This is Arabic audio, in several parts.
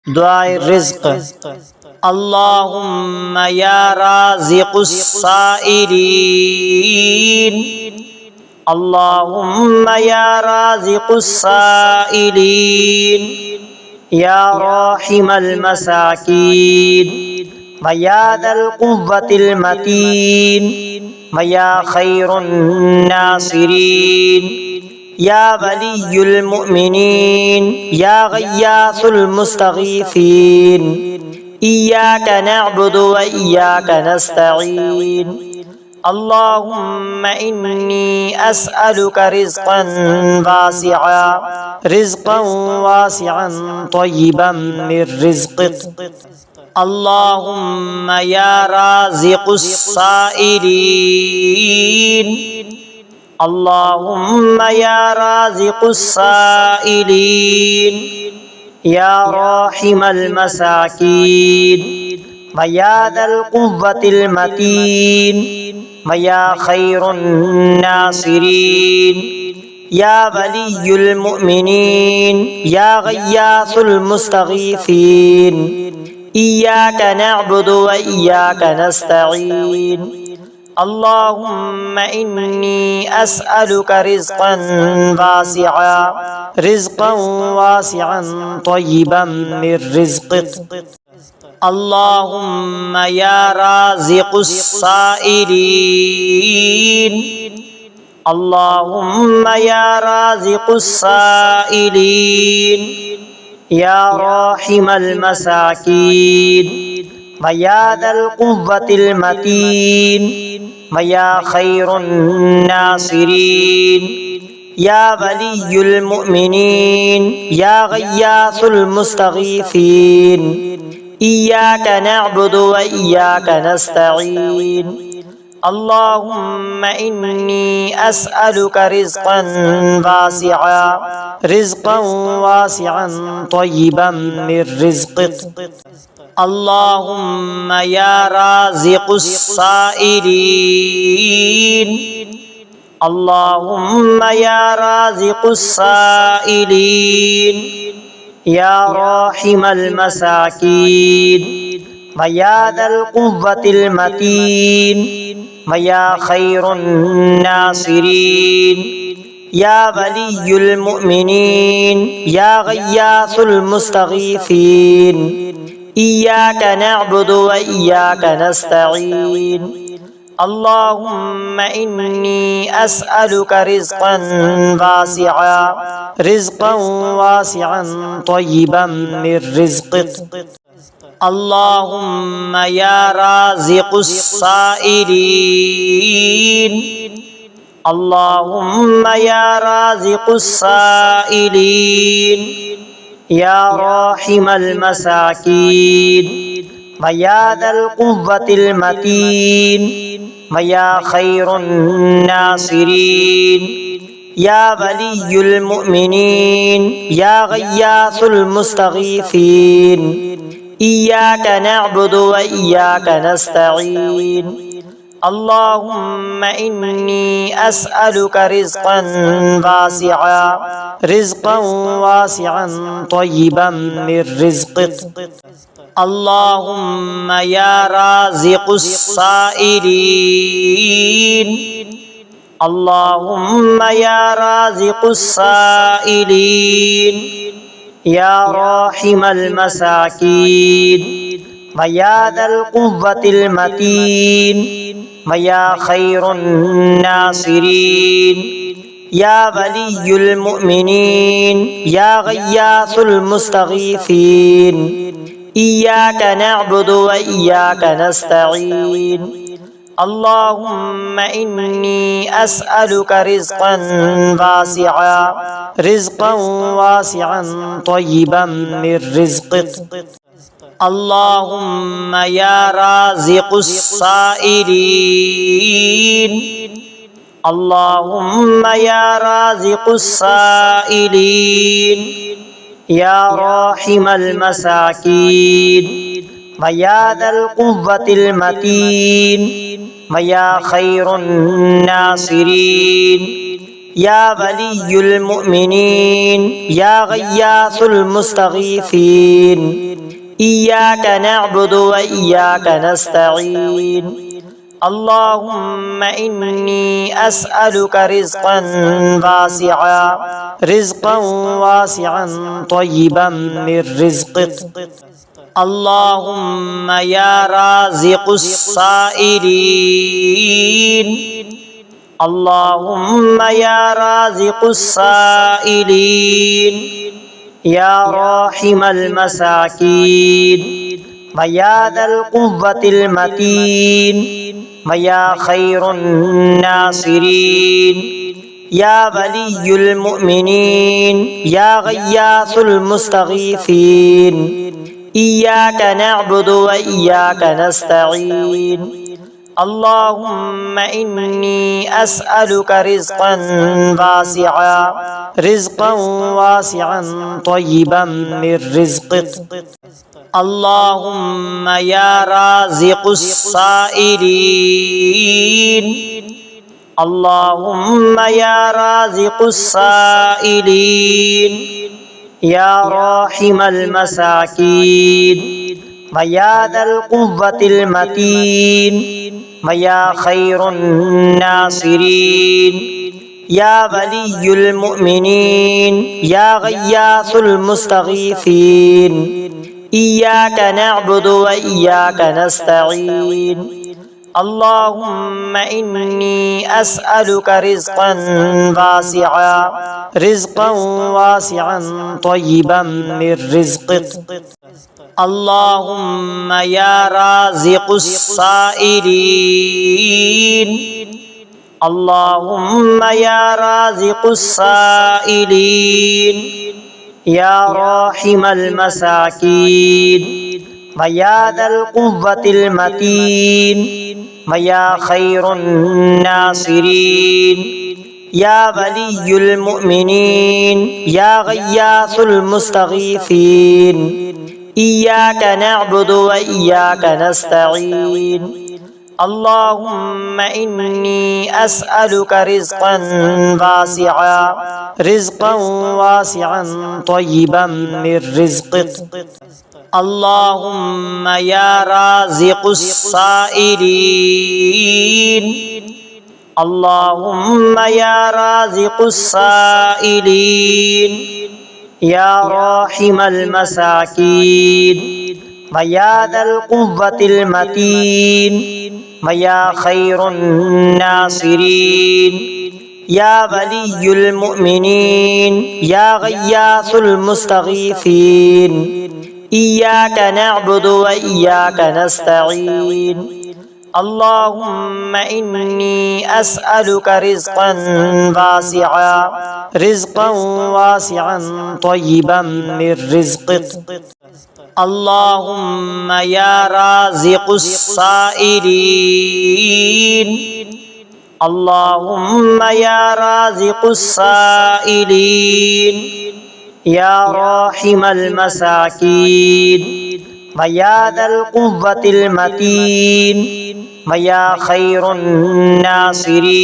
दुआए रिज़्क़। अल्लाहुम्मा या राज़िक़ुस्साइलीन, अल्लाहुम्मा या राज़िक़ुस्साइलीन, या राहिमल मसाकीन, व या दल कुव्वतिल मतीन, व या खैरुन नासिरीन, या वलियुल मुमिनीन, या गय्यासुल मुस्तगीसीन, इय्याका नअबुदु व इय्याका नस्तईन। अल्लाहुम्मा इन्नी अस्अलुका रिज़्क़न वासिअन तय्यिबन मिर रिज़्क़िक। अल्लाहुम्मा या राज़िक़ुस्साइलीन, अल्लाहुम्मा या राज़िक़ुस्साइलीन, या राहिमल मसाकीन, व या दल कुव्वतिल मतीन, व या खैरुन नासिरीन, या वलियुल मुमिनीन, या गय्यासुल मुस्तगीसीन, इय्याका नअबुदु व इय्याका नस्तईन। अल्लाहुम्मा इन्नी अस्अलुका रिज़्क़न वासिअन तय्यिबन मिर रिज़्क़िक। अल्लाहुम्मा या राज़िक़ुस्साइलीन, अल्लाहुम्मा या राज़िक़ुस्साइलीन, या राहिमल मसाकीन, व या दल कुव्वतिल मतीन, व या खैरुन नासिरीन, या वलियुल मुमिनीन, या गय्यासुल मुस्तगीसीन, इय्याका नअबुदु व इय्याका नस्तईन। अल्लाहुम्मा इन्नी अस्अलुका रिज़्क़न वासिअन तय्यिबन मिर रिज़्क़िक। अल्लाहुम्मा या राज़िक़ुस्साइलीन, अल्लाहुम्मा या राज़िक़ुस्साइलीन, या राहिमल मसाकीन, व या दल कुव्वतिल मतीन, व या खैरुन नासिरीन, या वलियुल मुमिनीन, या गय्यासुल मुस्तगीसीन, इय्याका नअबुदु व इय्याका नस्तईन। अल्लाहुम्मा इन्नी अस्अलुका रिज़्क़न वासिअन तय्यिबन मिर रिज़्क़िक। अल्लाहुम्मा या राज़िक़ुस्साइलीन, अल्लाहुम्मा या राज़िक़ुस्साइलीन, या राहिमल मसाकीन, व या दल कुव्वतिल मतीन, व या खैरुन नासिरीन, या वलियुल मुमिनीन, या गय्यासुल मुस्तगीसीन, इय्याका नअबुदु व इय्याका नस्तईन। अल्लाहुम्मा इन्नी अस्अलुका रिज़्क़न वासिअन तय्यिबन मिर रिज़्क़िक। अल्लाहुम्मा या राज़िक़ुस्साइलीन, अल्लाहुम्मा या राज़िक़ुस्साइलीन, या राहिमल मसाकीन, व या दल कुव्वतिल मतीन, व या खैरुन नासिरीन, या वलियुल मुमिनीन, या गय्यासुल मुस्तगीसीन, इय्याका नअबुदु व इय्याका नस्तईन। अल्लाहुम्मा इन्नी अस्अलुका रिज़्क़न वासिअन तय्यिबन मिर रिज़्क़िक। अल्लाहुम्मा या राज़िक़ुस्साइलीन, अल्लाहुम्मा या राज़िक़ुस्साइलीन, या राहिमल मसाकीन, व या दल कुव्वतिल मतीन, व या खैरुन नासिरीन, يا ولي المؤمنين يا غياث المستغيثين إياك نعبد وإياك نستعين اللهم إني أسألك رزقا واسعا طيبا من رزقك اللهم يا رازق السائلين اللهم يا رازق السائلين يا راحم المساكين ويا ذا القوة المتين ويا خير الناصرين يا ولي المؤمنين يا غياث المستغيثين إياك نعبد وإياك نستعين اللهم إني أسألك رزقا واسعا طيبا من رزقك اللهم يا رازق السائلين اللهم يا رازق السائلين يا راحم المساكين ويا ذا القوة المتين ويا خير الناصرين يا ولي المؤمنين يا غياث المستغيثين إياك نعبد وإياك نستعين اللهم إني أسألك رزقا واسعا طيبا من رزقك اللهم يا رازق السائلين اللهم يا رازق السائلين يا راحم المساكين ويا ذا القوة المتين ويا خير الناصرين يا ولي المؤمنين يا غياث المستغيثين إياك نعبد وإياك نستعين اللهم إني أسألك رزقا واسعا طيبا من رزقك اللهم يا رازق السائلين اللهم يا رازق السائلين يا راحم المساكين ويا ذا القوة المتين ويا خير الناصرين يا ولي المؤمنين يا غياث المستغيثين إياك نعبد وإياك نستعين اللهم إني أسألك رزقا واسعا طيبا من رزقك اللهم يا رازق السائلين اللهم يا رازق السائلين يا راحم المساكين ويا ذا القوة المتين ويا خير الناصرين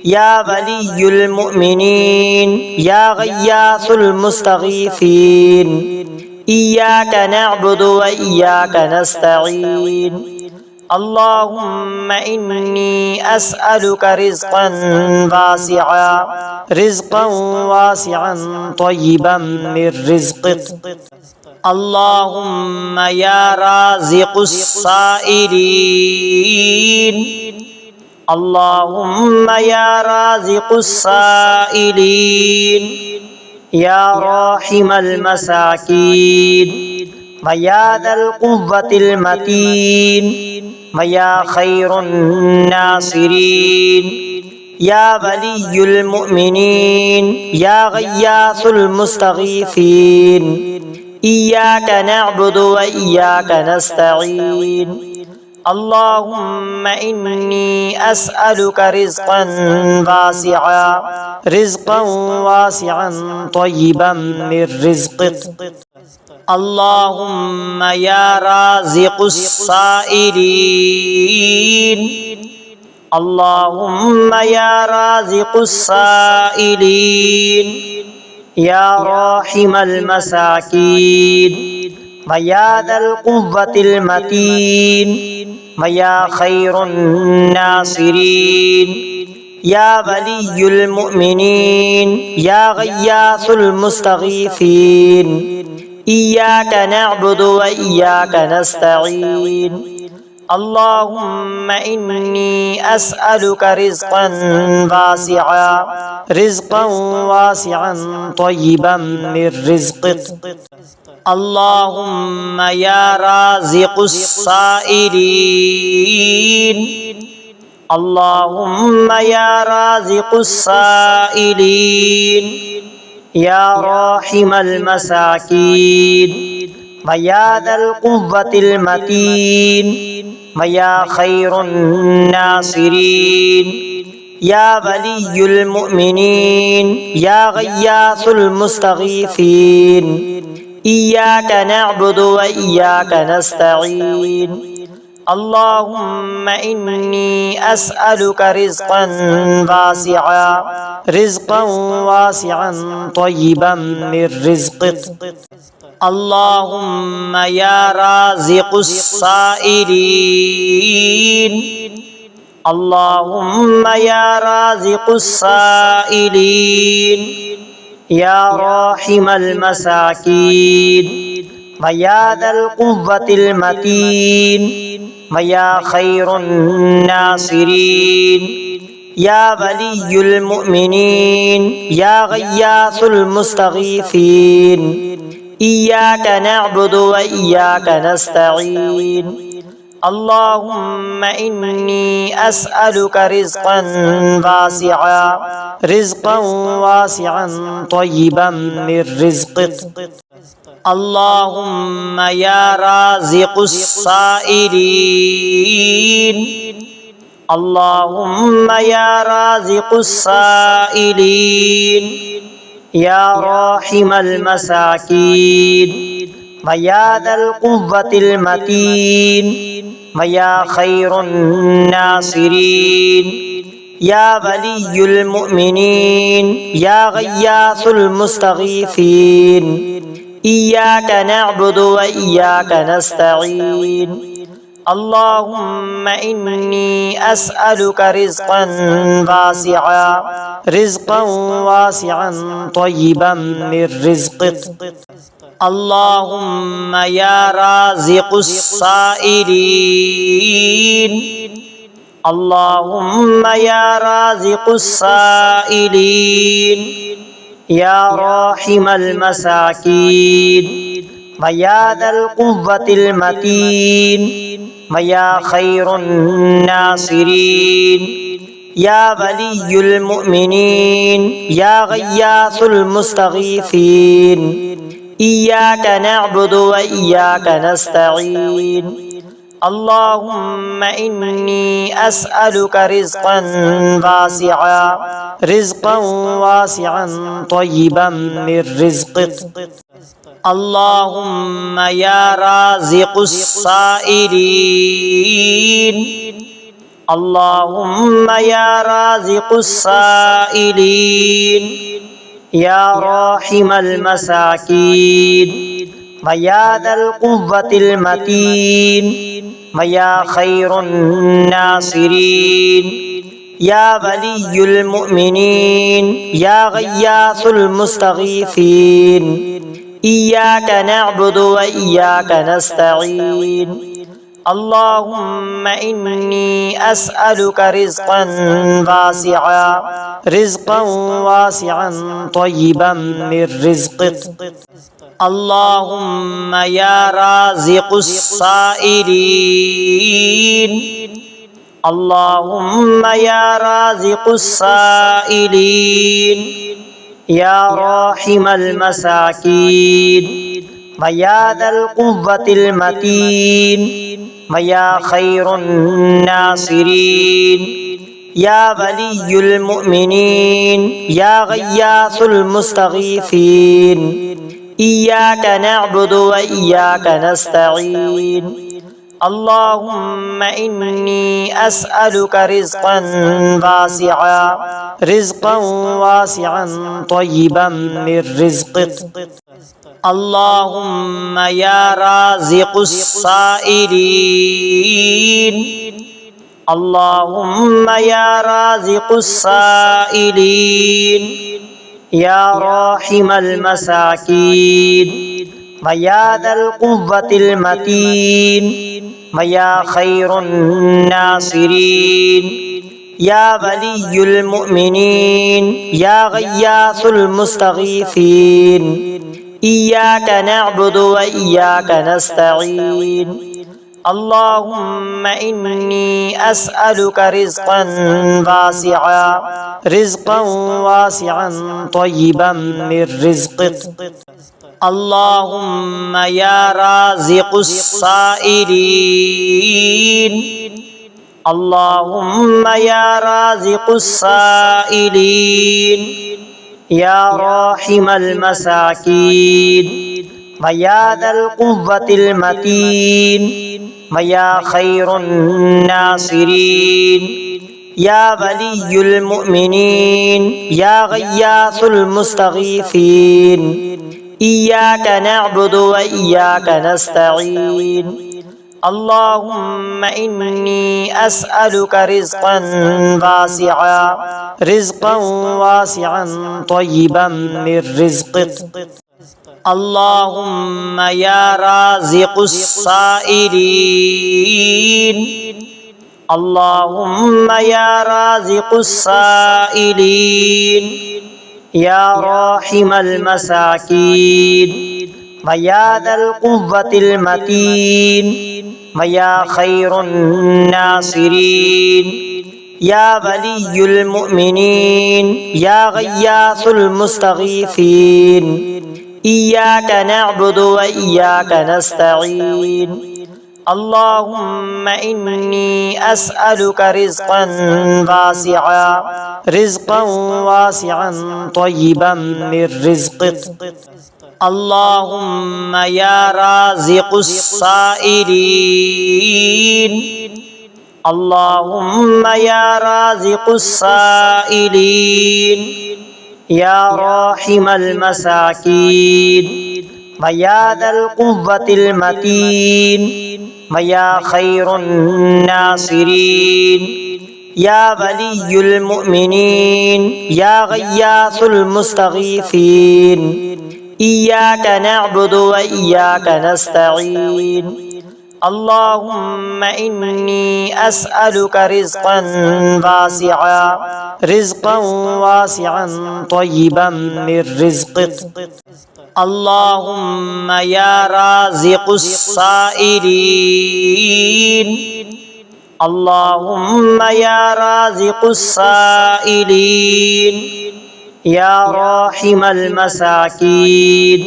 يا ولي المؤمنين يا غياث المستغيثين إياك نعبد وإياك نستعين اللهم إني أسألك رزقا واسعا طيبا من رزقك اللهم يا رازق السائلين اللهم يا رازق السائلين يا راحم المساكين ويا ذا القوة المتين ويا خير الناصرين يا ولي المؤمنين يا غياث المستغيثين إياك نعبد وإياك نستعين اللهم إني أسألك رزقا واسعا طيبا من رزقك اللهم يا رازق السائلين اللهم يا رازق السائلين يا راحم المساكين ويا ذا القوة المتين ويا خير الناصرين يا ولي المؤمنين يا غياث المستغيثين إياك نعبد وإياك نستعين اللهم إني أسألك رزقا واسعا طيبا من رزقك اللهم يا رازق السائلين اللهم يا رازق السائلين يا راحم المساكين ويا ذا القوة المتين ويا خير الناصرين يا ولي المؤمنين يا غياث المستغيثين إياك نعبد وإياك نستعين اللهم إني أسألك رزقا واسعا طيبا من رزقك اللهم يا رازق السائلين اللهم يا رازق السائلين يا راحم المساكين ويا ذا القوة المتين ويا خير الناصرين يا ولي المؤمنين يا غياث المستغيثين إياك نعبد وإياك نستعين اللهم إني أسألك رزقا واسعا طيبا من رزقك اللهم يا رازق السائلين اللهم يا رازق السائلين يا راحم المساكين ويا ذا القوة المتين ويا خير الناصرين يا ولي المؤمنين يا غياث المستغيثين إياك نعبد وإياك نستعين اللهم إني أسألك رزقا واسعا طيبا من رزقك اللهم يا رازق السائلين اللهم يا رازق السائلين يا راحم المساكين ويا ذا القوة المتين ويا خير الناصرين يا ولي المؤمنين يا غياث المستغيثين إياك نعبد وإياك نستعين اللهم إني أسألك رزقا واسعا طيبا من رزقك اللهم يا رازق السائلين اللهم يا رازق السائلين يا راحم المساكين ويا ذا القوة المتين ويا خير الناصرين يا ولي المؤمنين يا غياث المستغيثين إياك نعبد وإياك نستعين اللهم إني أسألك رزقا واسعا طيبا من رزقك اللهم يا رازق السائلين اللهم يا رازق السائلين يا راحم المساكين ويا ذا القوة المتين ويا خير الناصرين يا ولي المؤمنين يا غياث المستغيثين إياك نعبد وإياك نستعين اللهم إني أسألك رزقا واسعا طيبا من رزقك. اللهم يا رازق السائلين، اللهم يا رازق السائلين، يا راحم المساكين، ويا ذا القوة المتين، ويا خير الناصرين، يا ولي المؤمنين، يا غياث المستغيثين. إياك نعبد وإياك نستعين. اللهم إني أسألك رزقا واسعا طيبا من رزقك. اللهم يا رازق السائلين، اللهم يا رازق السائلين، يا راحم المساكين، ويا ذا القوة المتين، ويا خير الناصرين، يا ولي المؤمنين، يا غياث المستغيثين. إياك نعبد وإياك نستعين. اللهم إني أسألك رزقا واسعا طيبا من رزقك. اللهم يا رازق السائلين، اللهم يا رازق السائلين، يا راحم المساكين، ويا ذا القوة المتين، ويا خير الناصرين، يا ولي المؤمنين، يا غياث المستغيثين. إياك نعبد وإياك نستعين. اللهم إني أسألك رزقا واسعا طيبا من رزقك. اللهم يا رازق السائلين، اللهم يا رازق السائلين، يا راحم المساكين، ويا ذا القوة المتين، ويا خير الناصرين، يا ولي المؤمنين، يا غياث المستغيثين. إياك نعبد وإياك نستعين. اللهم إني أسألك رزقا واسعا طيبا من رزقك. اللهم يا رازق السائلين، اللهم يا رازق السائلين، يا راحم المساكين،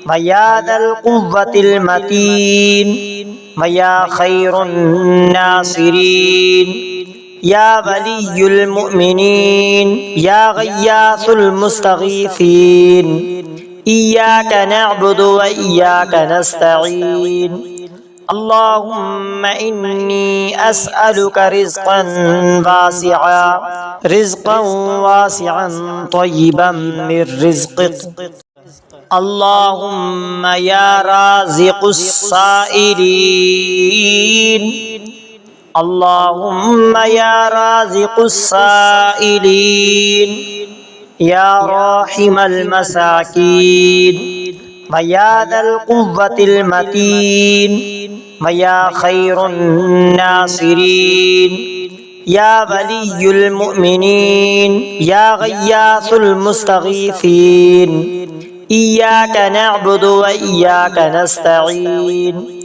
ويا ذا القوة المتين، ويا خير الناصرين، يا ولي المؤمنين، يا غياث المستغيثين. إياك نعبد وإياك نستعين. اللهم إني أسألك رزقا واسعا طيبا من رزقك. اللهم يا رازق السائلين، اللهم يا رازق السائلين، يا راحم المساكين، ويا ذا القوة المتين، ويا خير الناصرين، يا ولي المؤمنين، يا غياث المستغيثين. إياك نعبد وإياك نستعين.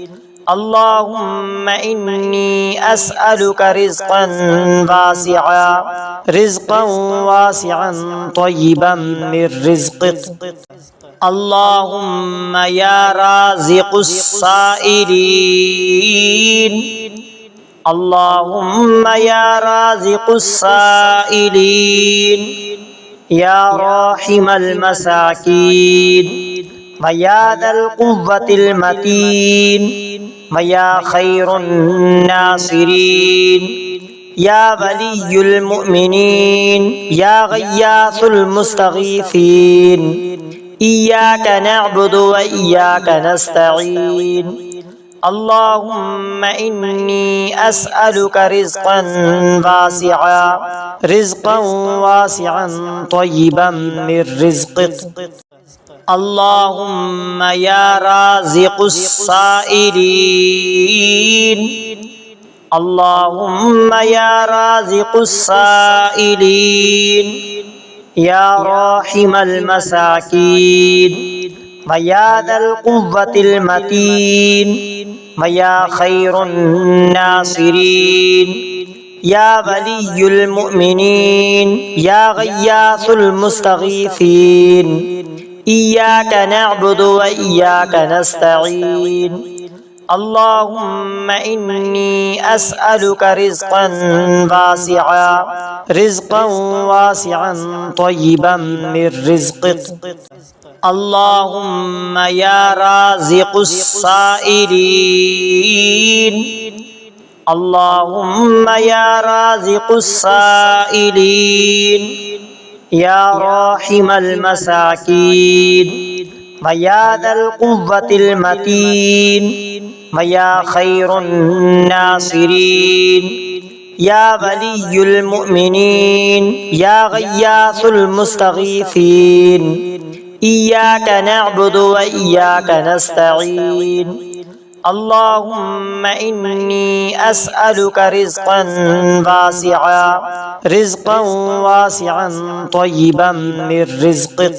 اللهم إني أسألك رزقا واسعا طيبا من رزقك. اللهم يا رازق السائلين، اللهم يا رازق السائلين، يا راحم المساكين، ويا ذا القوة المتين، ويا خير الناصرين يا ولي المؤمنين يا غياث المستغيثين إياك نعبد وإياك نستعين اللهم إني أسألك رزقا واسعا طيبا من رزقك اللهم يا رازق السائلين اللهم يا رازق السائلين يا راحم المساكين ويا ذا القوة المتين ويا خير الناصرين يا ولي المؤمنين يا غياث المستغيثين إياك نعبد وإياك نستعين اللهم إني أسألك رزقا واسعا طيبا من رزقك اللهم يا رازق السائلين اللهم يا رازق السائلين يا راحم المساكين ويا ذا القوة المتين ويا خير الناصرين يا ولي المؤمنين يا غياث المستغيثين إياك نعبد وإياك نستعين اللهم إني أسألك رزقا واسعا طيبا من رزقك